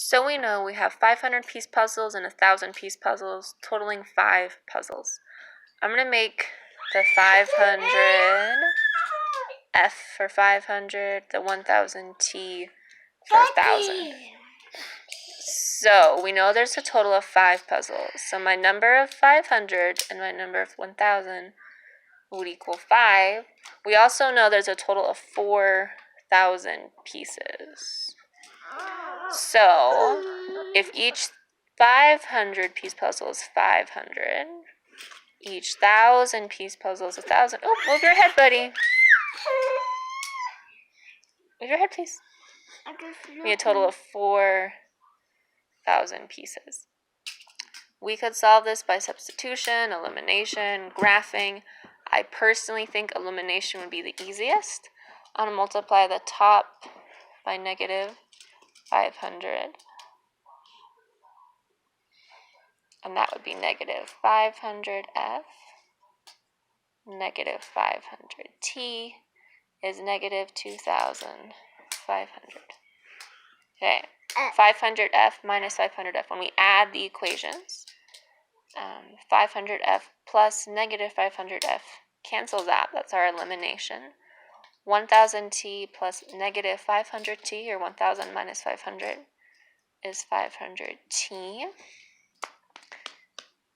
So we know we have 500 piece puzzles and 1,000 piece puzzles, totaling 5 puzzles. I'm going to make the 500 F for 500, the 1,000 T for 1,000. So we know there's a total of 5 puzzles. So my number of 500 and my number of 1,000 would equal 5. We also know there's a total of 4,000 pieces. So if each 500 piece puzzle is 500, each 1,000 piece puzzle is 1,000. Oh, move your head, buddy. Move your head, please. We need a total of 4,000 pieces. We could solve this by substitution, elimination, graphing. I personally think elimination would be the easiest. I'm going to multiply the top by negative 500. And that would be negative 500F. Negative 500T is negative 2,500. Okay, 500F minus 500F. When we add the equations, 500F plus negative 500F cancels out. That's our elimination. 1,000T plus negative 500T, or 1,000 minus 500, is 500T.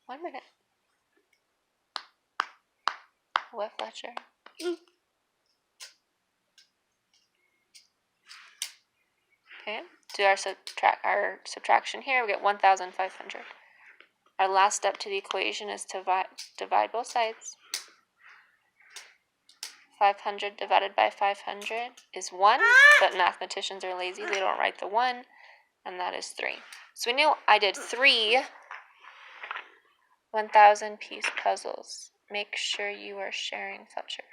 1 minute. What, Fletcher? Okay, do our subtraction here. We get 1,500. Our last step to the equation is to divide both sides. 500 divided by 500 is 1, but mathematicians are lazy. They don't write the 1, and that is 3. So we knew I did 3 1,000 piece puzzles. Make sure you are sharing, Fletcher.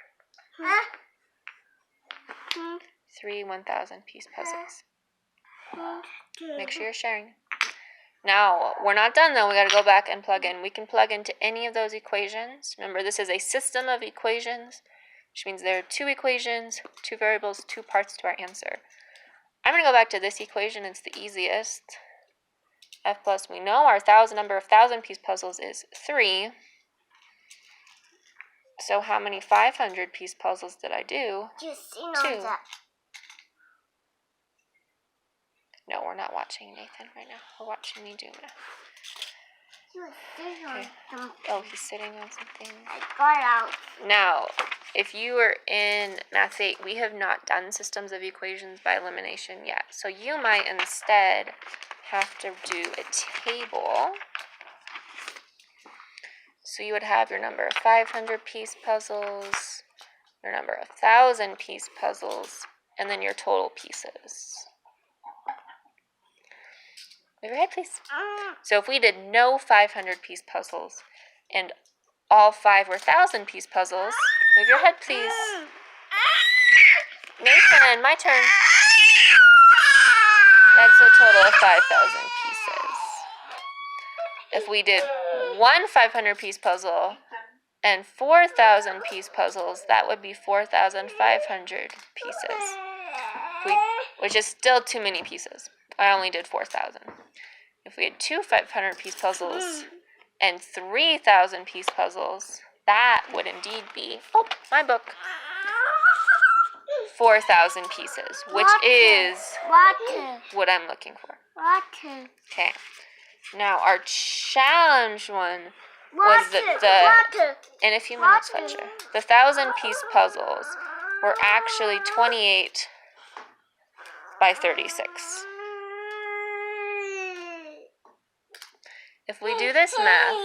3 1,000 piece puzzles. Make sure you're sharing. Now, we're not done though. We got to go back and plug in. We can plug into any of those equations. Remember, this is a system of equations, which means there are 2 equations, 2 variables, 2 parts to our answer. I'm going to go back to this equation. It's the easiest. F plus, we know our number of 1,000 piece puzzles is 3. So how many 500 piece puzzles did I do? 2. No, we're not watching Nathan right now. We're watching me do math. Okay. Oh, he's sitting on something. I got out. Now, if you were in Math 8, we have not done systems of equations by elimination yet. So you might instead have to do a table. So you would have your number of 500 piece puzzles, your number of 1,000 piece puzzles, and then your total pieces. Move your head, please. So if we did no 500 piece puzzles and all 5 were 1,000 piece puzzles, move your head, please. Nathan, my turn. That's a total of 5,000 pieces. If we did one 500 piece puzzle and 4,000 piece puzzles, that would be 4,500 pieces, which is still too many pieces. I only did 4,000. If we had 2 500 piece puzzles and 3,000 piece puzzles, that would indeed be, oh, my book, 4,000 pieces, which is what I'm looking for. Okay. Now our challenge one was in a few minutes, Fletcher. The 1,000 piece puzzles were actually 28 by 36. If we do this math,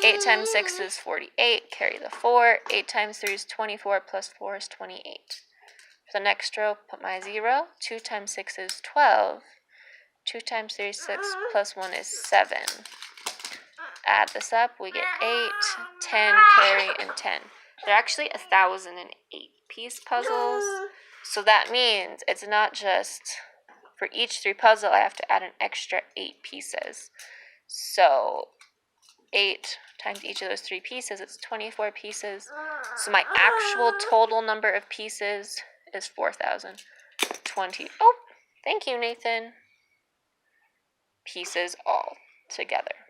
8 times 6 is 48, carry the 4. 8 times 3 is 24, plus 4 is 28. For the next row, put my 0. 2 times 6 is 12. 2 times 3 is 6, plus 1 is 7. Add this up, we get 8, 10, carry, and 10. They're actually 1,008 piece puzzles. So that means it's not just for each 3 puzzle, I have to add an extra 8 pieces. So 8 times each of those 3 pieces, it's 24 pieces. So my actual total number of pieces is 4,020. Oh, thank you, Nathan. pieces all together.